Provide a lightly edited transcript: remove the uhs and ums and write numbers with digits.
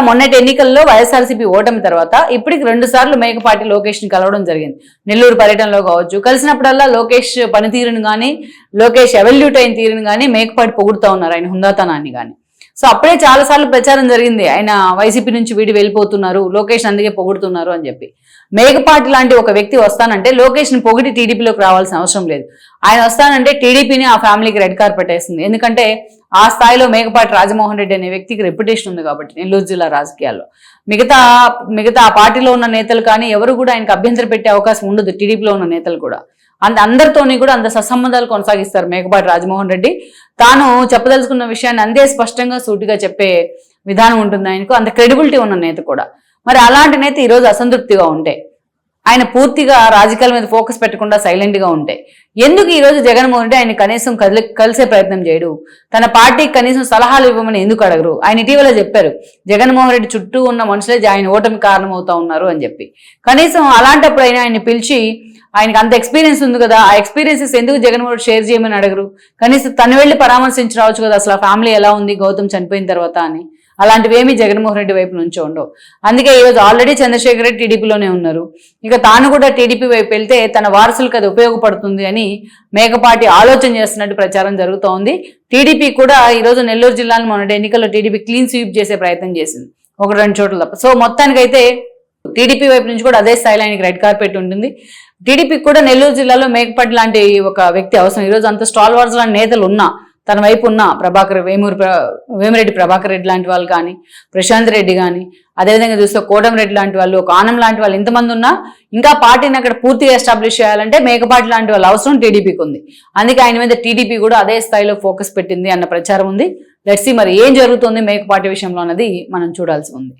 మొన్నటి ఎన్నికల్లో వైఎస్ఆర్సీపీ ఓటమి తర్వాత ఇప్పటికి 2 సార్లు మేకపాటి లోకేష్ ని కలవడం జరిగింది. నెల్లూరు పర్యటనలో కావచ్చు, కలిసినప్పుడల్లా లోకేష్ పనితీరును కానీ, లోకేష్ ఎవల్యూట్ అయిన తీరును కానీ మేకపాటి పొగుడుతూ ఉన్నారు, ఆయన హుందాతనాన్ని కానీ. సో అప్పుడే చాలా సార్లు ప్రచారం జరిగింది, ఆయన వైసీపీ నుంచి వీడి వెళ్ళిపోతున్నారు, లోకేష్ అందుకే పొగుడుతున్నారు అని చెప్పి. మేకపాటి లాంటి ఒక వ్యక్తి వస్తానంటే లోకేష్ ని పొగిడి టీడీపీలోకి రావాల్సిన అవసరం లేదు. ఆయన వస్తానంటే టీడీపీని ఆ ఫ్యామిలీకి రెడ్ కార్పెట్ వేస్తుంది. ఎందుకంటే ఆ స్థాయిలో మేకపాటి రాజమోహన్ రెడ్డి అనే వ్యక్తికి రెప్యుటేషన్ ఉంది కాబట్టి నెల్లూరు జిల్లా రాజకీయాల్లో. మిగతా ఆ పార్టీలో ఉన్న నేతలు కానీ ఎవరు కూడా ఆయనకు అభ్యంతరం పెట్టే అవకాశం ఉండదు. టీడీపీలో ఉన్న నేతలు కూడా అందరితోని కూడా అంత సత్సంబంధాలు కొనసాగిస్తారు మేకపాటి రాజమోహన్ రెడ్డి. తాను చెప్పదలుచుకున్న విషయాన్ని అంతే స్పష్టంగా సూటిగా చెప్పే విధానం ఉంటుంది ఆయనకు, అంత క్రెడిబిలిటీ ఉన్న నేత కూడా. మరి అలాంటి నేత ఈరోజు అసంతృప్తిగా ఉంటే, ఆయన పూర్తిగా రాజకీయాల మీద ఫోకస్ పెట్టకుండా సైలెంట్ గా ఉంటే, ఎందుకు ఈరోజు జగన్మోహన్ రెడ్డి ఆయన కనీసం కలిసే ప్రయత్నం చేయడు? తన పార్టీకి కనీసం సలహాలు ఇవ్వమని ఎందుకు అడగరు? ఆయన ఇటీవల చెప్పారు, జగన్మోహన్ రెడ్డి చుట్టూ ఉన్న మనుషులే ఆయన ఓటమి కారణమవుతా ఉన్నారు అని చెప్పి. కనీసం అలాంటప్పుడు ఆయన పిలిచి, ఆయనకు అంత ఎక్స్పీరియన్స్ ఉంది కదా, ఆ ఎక్స్పీరియన్సెస్ ఎందుకు జగన్మోహన్ రెడ్డి షేర్ చేయమని అడగరు? కనీసం తను వెళ్ళి పరామర్శించి రావచ్చు కదా, అసలు ఆ ఫ్యామిలీ ఎలా ఉంది గౌతమ్ చనిపోయిన తర్వాత అని. అలాంటివి ఏమీ జగన్మోహన్ రెడ్డి వైపు నుంచి ఉండవు. అందుకే ఈరోజు ఆల్రెడీ చంద్రశేఖర్ రెడ్డి టీడీపీలోనే ఉన్నారు, ఇక తాను కూడా టీడీపీ వైపు వెళ్తే తన వారసులకు అది ఉపయోగపడుతుంది అని మేకపాటి ఆలోచన చేస్తున్నట్టు ప్రచారం జరుగుతోంది. టీడీపీ కూడా ఈరోజు నెల్లూరు జిల్లాలో మొన్నటి ఎన్నికల్లో టీడీపీ క్లీన్ స్వీప్ చేసే ప్రయత్నం చేసింది, 1-2 చోట్ల తప్ప. సో మొత్తానికైతే టీడీపీ వైపు నుంచి కూడా అదే స్థాయిలో ఆయనకి రెడ్ కార్పెట్ ఉంటుంది. టీడీపీకి కూడా నెల్లూరు జిల్లాలో మేకపాటి లాంటి ఒక వ్యక్తి అవసరం. ఈరోజు అంత స్టాల్ వార్స్ లాంటి నేతలు ఉన్నా, తన వైపు ఉన్న వేమిరెడ్డి ప్రభాకర్ రెడ్డి లాంటి వాళ్ళు కానీ, ప్రశాంత్ రెడ్డి కానీ, అదేవిధంగా చూస్తే కోటమిరెడ్డి లాంటి వాళ్ళు, ఒక ఆనం లాంటి వాళ్ళు, ఇంతమంది ఉన్నా ఇంకా పార్టీని అక్కడ పూర్తిగా ఎస్టాబ్లిష్ చేయాలంటే మేకపాటి లాంటి వాళ్ళు అవసరం టీడీపీకి ఉంది. అందుకే ఆయన మీద టీడీపీ కూడా అదే స్థాయిలో ఫోకస్ పెట్టింది అన్న ప్రచారం ఉంది. లెట్స్ సీ మరి ఏం జరుగుతుంది మేకపాటి విషయంలో అన్నది మనం చూడాల్సి ఉంది.